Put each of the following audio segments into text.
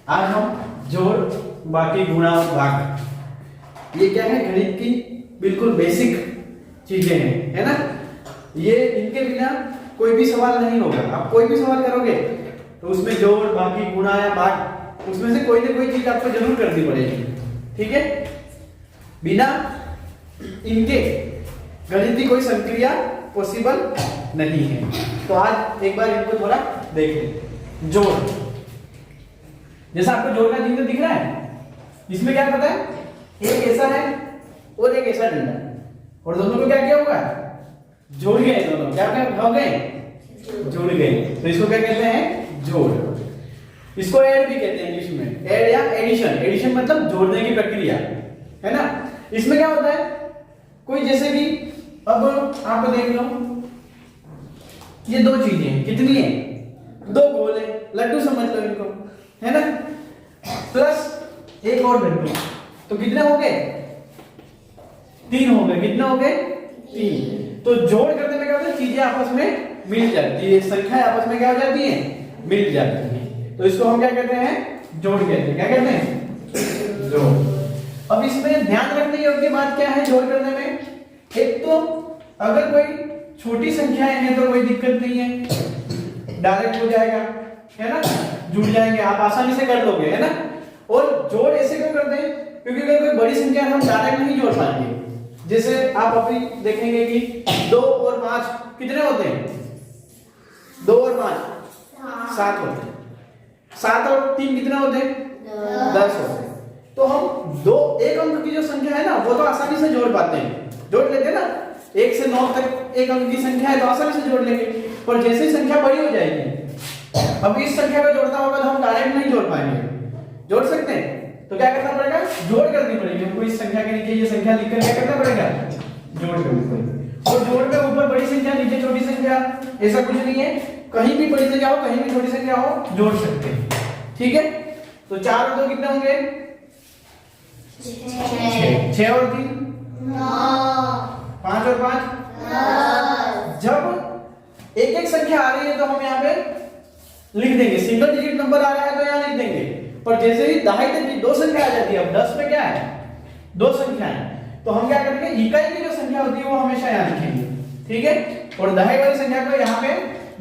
आज हम जोड़ बाकी गुणा भाग, ये क्या है, गणित की बिल्कुल बेसिक चीजें हैं, है ना। ये इनके बिना कोई भी सवाल नहीं होगा। आप कोई भी सवाल करोगे तो उसमें जोड़ बाकी गुणा या भाग, उसमें से कोई ना कोई चीज आपको जरूर करनी पड़ेगी, ठीक है। बिना इनके गणित की कोई संक्रिया पॉसिबल नहीं है। तो आज एक बार इनको थोड़ा देख लें। जोड़, जैसा आपको जोड़ का चिन्ह दिख रहा है, इसमें क्या पता है, एक ऐसा है और एक ऐसा डंडा, और दोनों को क्या किया होगा, जोड़ गए। दोनों क्या हो गए, जुड़ गए। तो इसको क्या कहते हैं, जोड़। इसको ऐड भी कहते हैं इंग्लिश में, ऐड या एडिशन। एडिशन मतलब जोड़ने की प्रक्रिया, है ना। इसमें क्या होता है, कोई जैसे कि अब आप देख लो, ये दो चीजें हैं, कितनी है, दो गोले, लड्डू समझ लो इनको, है ना, प्लस एक और लड्डू, तो कितने हो गए, तीन हो गए। कितने हो गए, तीन। तो जोड़ करने में क्या होता है, चीजें आपस में मिल जाती है, संख्या आपस में क्या हो जाती है, मिल जाती है। तो इसको हम क्या कहते हैं, जोड़ कहते हैं। क्या कहते हैं, जोड़। अब इसमें ध्यान रखने योग्य बात क्या है जोड़ करने में, एक तो अगर कोई छोटी संख्याएं हैं तो कोई दिक्कत नहीं है, डायरेक्ट हो जाएगा, है ना, जुड़ जाएंगे, आप आसानी से कर लोगे, है ना। और जोड़ ऐसे क्यों करते हैं, क्योंकि अगर कोई बड़ी संख्या हम डायरेक्ट नहीं जोड़ पाएंगे। जैसे आप अभी देखेंगे कि 2 और 5 कितने होते हैं, 2 और 5 7 होते हैं, 7 और 3 कितने होते हैं, 10 होते हैं। तो हम दो एक अंक की जो संख्या है ना, वो तो आसानी से जोड़ पाते हैं, जोड़ लेते हैं ना। 1 से 9 तक एक अंक की संख्या है तो आसानी से जोड़ लेंगे। पर जैसे ही संख्या बड़ी हो जाएगी, अब इस संख्या को जोड़ना होगा तो हम डायरेक्ट नहीं जोड़ पाएंगे। जोड़ सकते हैं तो क्या करना पड़ेगा, जोड़ करनी पड़ेगी हमको। इस संख्या के नीचे ये संख्या लिखकर क्या करना पड़ेगा, जोड़ करनी पड़ेगी। और जोड़ में ऊपर बड़ी संख्या नीचे छोटी संख्या, ऐसा कुछ नहीं है, कहीं भी बड़ी संख्या हो कहीं भी छोटी संख्या हो जोड़ सकते हैं, ठीक है। तो 4 और 2 कितने होंगे, 6 और 3 9, 5 और 5 10। जब एक एक संख्या आ रही है तो हम यहाँ पे लिख देंगे, सिंगल डिजिट नंबर आ रहा है तो यहाँ लिख देंगे। पर जैसे ही दहाई तक की दो संख्या आ जाती है, अब 10 में क्या है, दो संख्या है, तो हम क्या करेंगे, इकाई की जो संख्या होती है वो हमेशा यहाँ लिखेंगे, ठीक है। और दहाई वाली संख्या को यहाँ पे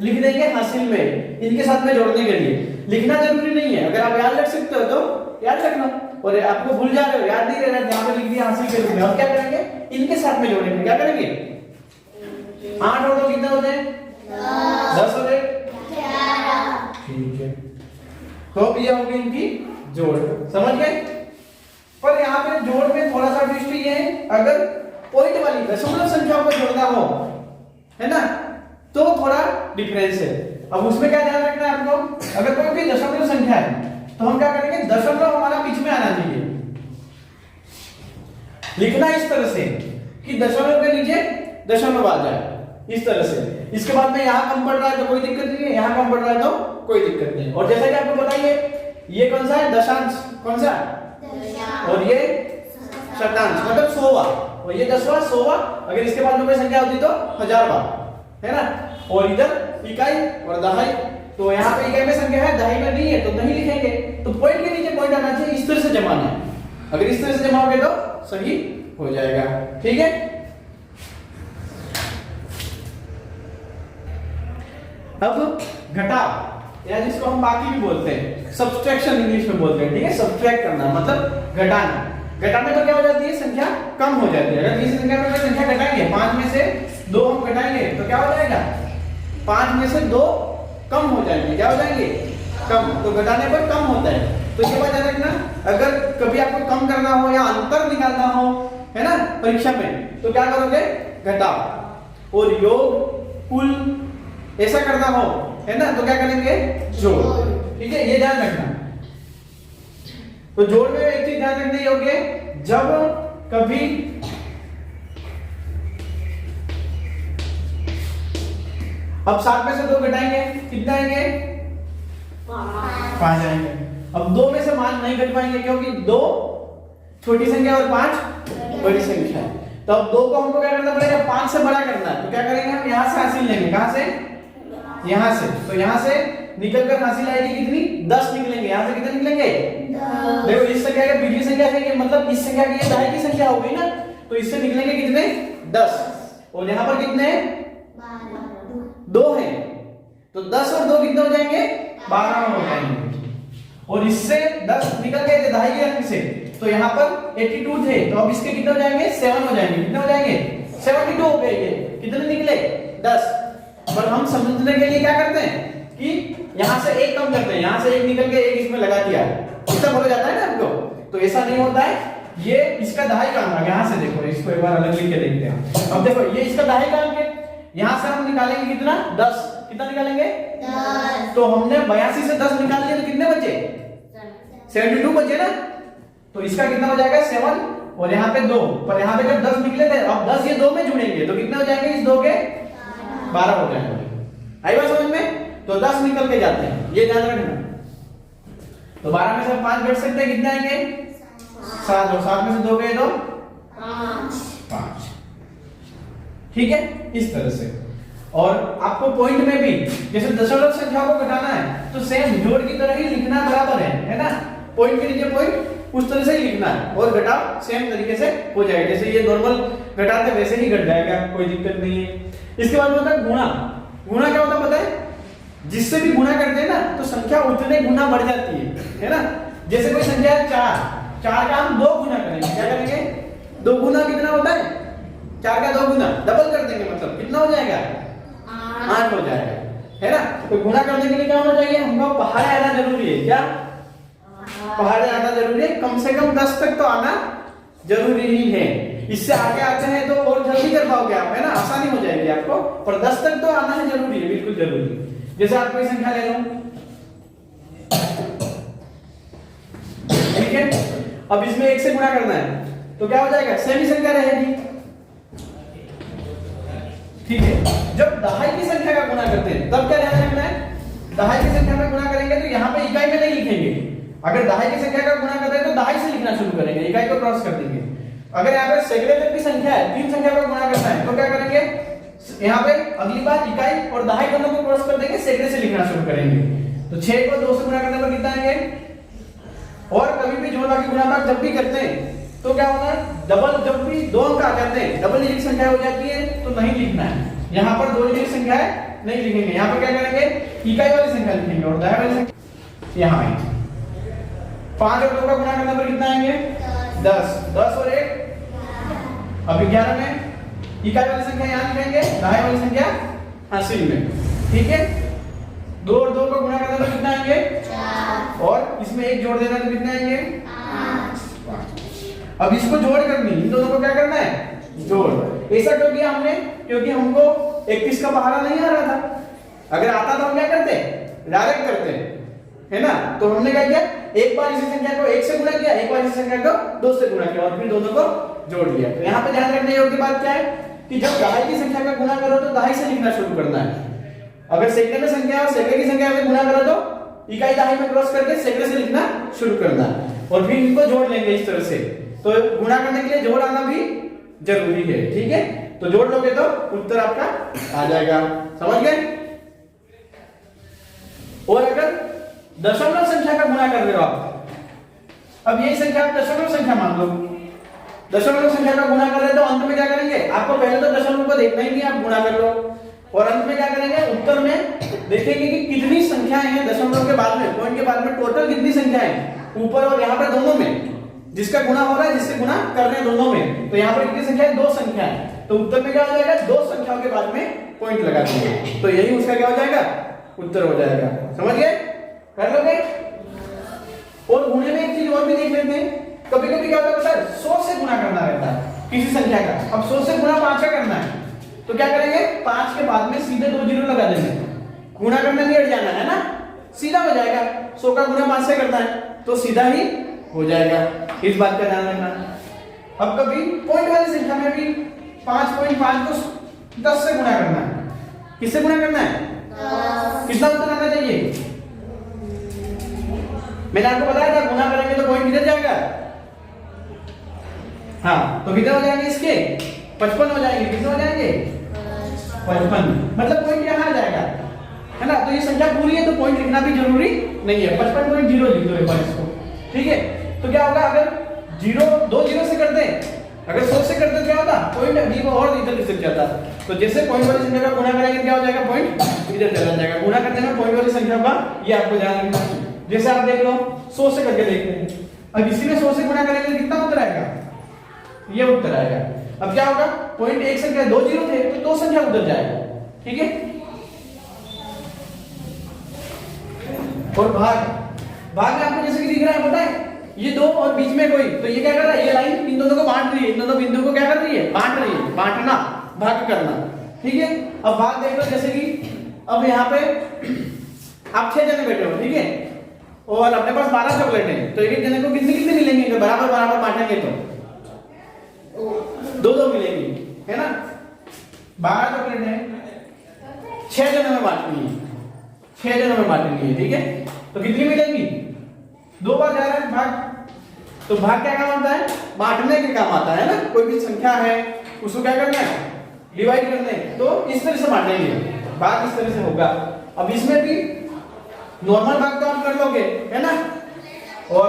लिख देंगे हासिल में, इनके साथ में जोड़ने के लिए। लिखना जरूरी नहीं है, अगर आप याद रख सकते हो तो याद रखना, और आपको भूल जा रहे हो, याद नहीं रह रहा, यहाँ पे लिख दिया हासिल के रूप में। अब क्या करेंगे, इनके साथ में जोड़ेंगे। क्या करेंगे, 8 और 2 कितने होते हैं, 10 हो गए, ठीक है। तो ये हो गई इनकी जोड़, समझ गए। पर यहाँ पे जोड़ में थोड़ा सा ट्विस्ट ये है, अगर पॉइंट वाली दशमलव संख्याओं को जोड़ना हो, है ना, तो थोड़ा डिफरेंस है। अब उसमें क्या ध्यान रखना है आपको, अगर कोई भी दशमलव संख्या है तो हम क्या करेंगे, दशमलव हमारा बीच में आना चाहिए। लिखना इस तरह से कि दशमलव के नीचे दशमलव आ जाए, इस तरह से। इसके बाद में यहाँ कम पड़ रहा है तो कोई दिक्कत नहीं है, यहाँ कम पड़ रहा है तो कोई दिक्कत नहीं। और जैसा कि आपको बताइए, ये कौन सा है, दशांश, कौन सा, और ये शतांश मतलब 100वां, और ये 10वां 100वां। अगर इसके बाद में कोई संख्या होती तो 1000वां, है ना। और इधर इकाई और दहाई, तो यहाँ पे इकाई में संख्या है, दहाई में नहीं है तो नहीं लिखेंगे। तो पॉइंट के नीचे पॉइंट आना चाहिए, इस तरह से जमाना है। अगर इस तरह से जमाओगे तो सही हो जाएगा, ठीक है। अब घटाव, या जिसको हम बाकी भी बोलते हैं, सब्सट्रैक्शन इंग्लिश में बोलते हैं, ठीक है। सब्सट्रैक्ट करना मतलब घटाना। घटाने पर क्या हो जाती है, संख्या कम हो जाती है। अगर किसी संख्या में कोई संख्या घटाएंगे, 5 में से 2 हम घटाएंगे तो क्या हो जाएगा, 5 में से 2 कम हो जाएंगे। क्या हो जाएंगे, कम। तो घटाने पर कम होता है। तो ये बात याद रखना, अगर कभी आपको कम करना हो या अंतर निकालना हो, है ना, परीक्षा में, तो क्या करोगे, घटाव। और योग कुल ऐसा करना हो, है ना, तो क्या करेंगे, जोड़, ठीक है। ये ध्यान रखना। तो जोड़ में एक चीज ध्यान रखने योग्य, जब कभी अब 7 में से 2 घटाएंगे, कितना आएंगे, 5 आएंगे। अब 2 में से मान नहीं घट पाएंगे क्योंकि 2 छोटी संख्या और 5 बड़ी संख्या है। तो अब 2 को हमको क्या करना पड़ेगा, 5 से बड़ा करना है। तो क्या करेंगे, हम यहां से हासिल लेंगे, कहां से, यहां से। तो यहां से निकल कर हासिल आएगी कितनी, 10 निकलेंगे। यहाँ से कितने निकलेंगे? देखो इस संख्या का पिछली संख्या है, मतलब इस संख्या की ये दहाई की संख्या हो गई ना, तो इससे निकलेंगे कितने? 10। और यहाँ पर कितने हैं? 2 है, तो 10 और 2 कितने हो जाएंगे? 12 हो जाएंगे। और इससे 10 निकल गए थे दहाई के अंक से, तो यहाँ पर 82 थे, तो अब इसके कितने हो जाएंगे? 7 हो जाएंगे। कितने हो जाएंगे? 72 हो गए। ये कितने निकले? 10। पर हम समझने के लिए क्या करते हैं कि यहाँ से एक कम करते हैं, यहाँ से एक निकल के एक इसमें लगा दिया, इतना हो जाता है ना आपको। तो ऐसा नहीं होता है, ये इसका दहाई का अंक है। यहाँ से देखो, इसको एक बार अलग लिख के देखते हैं। अब देखो ये इसका दहाई का अंक है, यहाँ से हम निकालेंगे कितना? 10। कितना निकालेंगे? 10। तो हमने 82 से 10 निकाल लिए, तो कितने बचे? 72 बचे ना। तो इसका कितना हो जाएगा? 7, और यहाँ पे 2, पर यहाँ पे जब 10 निकले थे, अब 10 ये 2 में जुड़ेंगे, तो कितने हो जाएंगे? इस 2 के 12 हो जाएंगे। आई बात समझ में? तो 10 निकल के जाते हैं, ये ध्यान रखना। तो 12 में से 5 घट सकते हैं, कितने आएंगे? 7, और 7 में से 2 गए तो 5। ठीक है, इस तरह से। और आपको पॉइंट में भी जैसे दशमलव संख्या को घटाना है, तो सेम जोड़ की तरह ही लिखना बराबर है ना। पॉइंट के नीचे पॉइंट उस तरह से ही लिखना है, और घटाव सेम तरीके से हो जाएगा, जैसे ये नॉर्मल घटाते वैसे ही घट जाएगा, कोई दिक्कत नहीं है। इसके बाद होता है गुणा। गुणा क्या होता है पता है? जिससे भी गुणा करते हैं ना, तो संख्या उतने गुना बढ़ जाती है ना। जैसे कोई संख्या है 4 का हम 2 गुना करेंगे, क्या करेंगे? 2 गुना कितना होता है? 4 का 2 गुना, डबल कर देंगे, मतलब कितना हो जाएगा? 8 हो जाएगा, है ना। तो गुणा करने के लिए क्या होना चाहिए? हमको पहाड़ आना जरूरी है। क्या पहाड़ आना जरूरी है? कम से कम 10 तक तो आना जरूरी ही है। इससे आगे आते हैं तो और जल्दी कर पाओगे आप, है ना, आसानी हो जाएगी आपको, पर 10 तक तो आना है जरूरी है, बिल्कुल जरूरी। जैसे आप कोई संख्या ले लो, ठीक है, अब इसमें 1 से गुणा करना है, तो क्या हो जाएगा? सेम ही संख्या रहेगी। ठीक है, जब दहाई की संख्या का गुणा करते हैं तब क्या ध्यान रखना है? दहाई की संख्या में गुणा करेंगे तो यहाँ पे इकाई में नहीं लिखेंगे। अगर दहाई की संख्या का गुणा कर रहे हैं तो दहाई से लिखना शुरू करेंगे, इकाई को क्रॉस कर देंगे। अगर यहाँ पे सैकड़े तक की संख्या है, 3 संख्या का गुणा करना है, तो क्या करेंगे? यहाँ पे अगली बार इकाई और दहाई दोनों को क्रॉस कर देंगे, सैकड़े से लिखना शुरू करेंगे। तो 6 को 2 से गुणा करने पर कितना आएंगे? और कभी भी जोड़ बाकी गुणा भाग जब भी करते हैं तो क्या होगा? डबल, जब भी 2 अंक आ जाते हैं, डबल डिजिट संख्या हो जाती है, तो नहीं लिखना है। यहाँ पर 2 डिजिट संख्या है, नहीं लिखेंगे। यहाँ पर क्या करेंगे? इकाई वाली संख्या लिखेंगे, और दहाई वाली संख्या यहाँ आएंगे। 5 और 2 का गुणा करने पर कितना आएंगे? 10। 10 और 1, अब 11 में इकाई वाली संख्या यहाँ लिखेंगे, दहाई वाली संख्या हासिल में। ठीक है, 2 और 2 को गुणा करने पर कितना आएंगे? 4, और इसमें 1 जोड़ देना तो कितने आएंगे? 5। अब इसको जोड़ करनी, इन दोनों को क्या करना है? जोड़। ऐसा क्यों किया हमने? क्योंकि हमको 31 का पहाड़ा नहीं आ रहा था। अगर आता तो हम क्या करते? डायरेक्ट करते, है ना। तो हमने क्या किया? एक बार इसी संख्या को 1 से गुणा किया, एक बार इसी संख्या को 2 से गुणा किया, और फिर दोनों को जोड़ दिया। तो यहाँ पे ध्यान रखने योग्य बात क्या है कि जब दहाई की संख्या का गुणा करो तो दहाई से लिखना शुरू करना है। अगर सैकड़े में संख्या और सैकड़े की संख्या में गुणा करो तो इकाई दहाई में क्रॉस करके सैकड़े से लिखना शुरू करना है, और फिर इनको जोड़ लेंगे इस तरह से। तो गुणा करने के लिए जोड़ आना भी जरूरी है। ठीक है, तो जोड़ लोगे तो उत्तर आपका आ जाएगा। समझ गए? और अगर दशमलव संख्या का गुणा कर रहे हो आप, अब यही संख्या आप दशमलव संख्या मान लो, दशमलव संख्या का गुणा कर रहे तो अंत में क्या करेंगे? आपको पहले तो दशमलव को देखना ही नहीं, आप गुणा कर लो, और अंत में क्या करेंगे? उत्तर में देखेंगे कि कितनी संख्याएं हैं दशमलव के बाद में, पॉइंट के बाद में टोटल कितनी संख्याएं ऊपर और यहाँ पे दोनों में, जिसका गुणा हो रहा है जिससे गुणा कर रहे हैं दोनों में। तो यहाँ पर कितनी संख्या है? 2 संख्या है। तो उत्तर में क्या हो जाएगा? 2 संख्याओं के बाद में पॉइंट लगा देंगे, तो यही उसका क्या हो जाएगा? उत्तर हो जाएगा। समझ गए? कर लोगे? और गुणे में एक चीज और भी देख लेते हैं। कभी कभी क्या होता है? 100 से गुणा करना रहता है किसी संख्या का। अब 100 से गुणा 5 का करना है, तो क्या करेंगे? 5 के बाद में सीधे 2 जीरो लगा देंगे, गुणा करने नहीं हट जाना है ना, सीधा हो जाएगा। 100 का गुणा 5 से करना है तो सीधा ही हो जाएगा, इस बात का ध्यान रखना। अब कभी पॉइंट वाली संख्या में भी 5.5 को 10 से गुणा करना है। किससे गुणा करना है? 10। कितना उत्तर आना चाहिए? मैंने आपको बताया था गुणा करेंगे तो पॉइंट किधर जाएगा? हाँ, तो कितने हो जाएंगे इसके? 55 हो जाएंगे। कितने हो जाएंगे? 55, मतलब पॉइंट यहाँ आ जाएगा, है ना। तो ये संख्या पूरी है तो पॉइंट लिखना भी जरूरी नहीं है, 55.0 लिख दो एक बार इसको, ठीक है। तो क्या होगा, अगर जीरो दो जीरो से करते हैं, अगर 100 से करते तो क्या होता, पॉइंट बी को और इधर लिख जाता। तो जैसे पॉइंट वाली संख्या का गुणा करेंगे क्या हो जाएगा, पॉइंट इधर चला जाएगा। गुणा करने में पॉइंट वाली संख्या का ये आपको ध्यान रखना है। जैसे आप देख लो 100 से करके देखते हैं, अब इसी में 100 से गुणा करेंगे कितना उत्तर आएगा, ये उत्तर आएगा। अब क्या होगा, पॉइंट एक संख्या दो जीरो थे तो दो संख्या उधर जाएगा, ठीक है। और भाग में आपको जैसे कि दिख रहा है, पता है ये दो और बीच में कोई, तो ये क्या कर रहा है, ये लाइन इन दोनों को बांट रही है, इन दोनों बिंदु को क्या कर रही है, बांट रही है, बांटना भाग करना, ठीक है। अब भाग देख लो, जैसे कि अब यहाँ पे आप 6 जने बैठे हो, ठीक है, और अपने पास 12 चॉकलेट है, तो एक जने को कितने कितने मिलेंगे, तो बराबर बराबर बांटेंगे तो दो दो मिलेंगी, है ना। 12 चॉकलेट है, 6 जनों में बांटनी है, 6 जनों में बांटनी है, ठीक है। तो कितनी मिलेंगी, 2 बार जा रहा है भाग। तो भाग क्या काम आता है, बांटने के काम आता है ना। कोई भी संख्या है उसको क्या करना है, डिवाइड करना है, तो इस तरह से बांटेंगे, भाग इस तरह से होगा। अब इसमें भी नॉर्मल भाग तो आप कर लोगे, है ना। और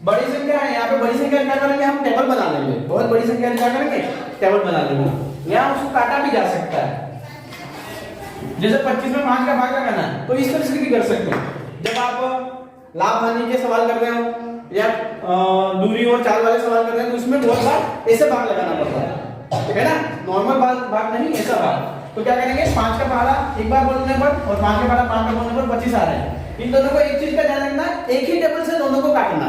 बड़ी संख्या है, यहाँ पे बड़ी संख्या क्या करेंगे, हम टेबल बना लेंगे, बहुत बड़ी संख्या क्या करेंगे, टेबल बना लेंगे। यहाँ उसको काटा भी जा सकता है, जैसे 25 में 5 का भाग करना है, तो इस तरह से भी कर सकते हैं। जब आप लाभ हानि के सवाल कर रहे हो या दूरी और चाल वाले सवाल कर रहे हैं, तो उसमें बहुत बार ऐसे भाग लगाना पड़ता है ना, नॉर्मल भाग नहीं, ऐसा भाग। तो क्या करेंगे, 5 का पहाड़ा एक बार बोलने पर और 5 का पहाड़ा 5 का बोलने पर 25 आ रहा है। इन दोनों को एक चीज का ध्यान रखना, एक ही टेबल से दोनों को काटना,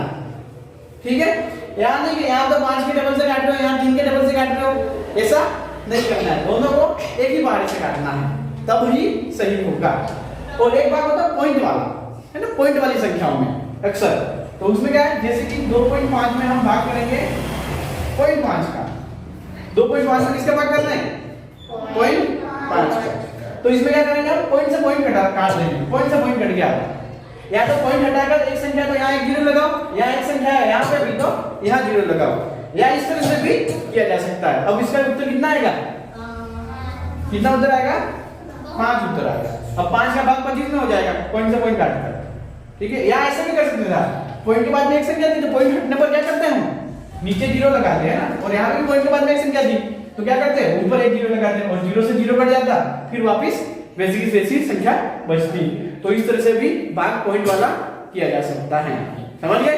ठीक है। यहाँ नहीं कि यहाँ तो 5 के टेबल से काट रहे हो, यहाँ 3 के टेबल से काट रहे हो, ऐसा नहीं करना है, दोनों को एक ही पहाड़े से काटना है, तब ही सही होगा। और एक बार होता है पॉइंट वाला, है ना, पॉइंट वाली संख्याओं में अक्सर, तो उसमें क्या है, जैसे कि 2.5 में हम भाग करेंगे 0.5 का, 2.5 में किसका भाग करना है, 0.5 का। तो इसमें क्या करेंगे, हम पॉइंट से पॉइंट काट देंगे, पॉइंट से पॉइंट कट गया, या तो पॉइंट हटाकर एक संख्या तो यहाँ एक जीरो लगाओ, यहाँ एक संख्या है यहाँ पे भी तो यहाँ जीरो लगाओ, या इस तरह से भी किया जा सकता है। अब इसका उत्तर कितना आएगा, कितना उत्तर आएगा, 5 उत्तर आएगा। अब 5 का भाग 25 में हो जाएगा, पॉइंट से पॉइंट काटकर, ठीक है। या ऐसे भी कर सकते थे, पॉइंट के बाद में एक संख्या थी, तो पॉइंट हटने पर क्या करते हैं, हम नीचे जीरो लगाते हैं ना, और यहाँ भी पॉइंट के बाद में एक संख्या थी, तो क्या करते हैं, ऊपर एक जीरो लगाते हैं, और जीरो से जीरो कट जाता, फिर वापस वैसी की वैसी संख्या बचती। तो इस तरह से भी भाग पॉइंट वाला किया जा सकता है, समझ गए।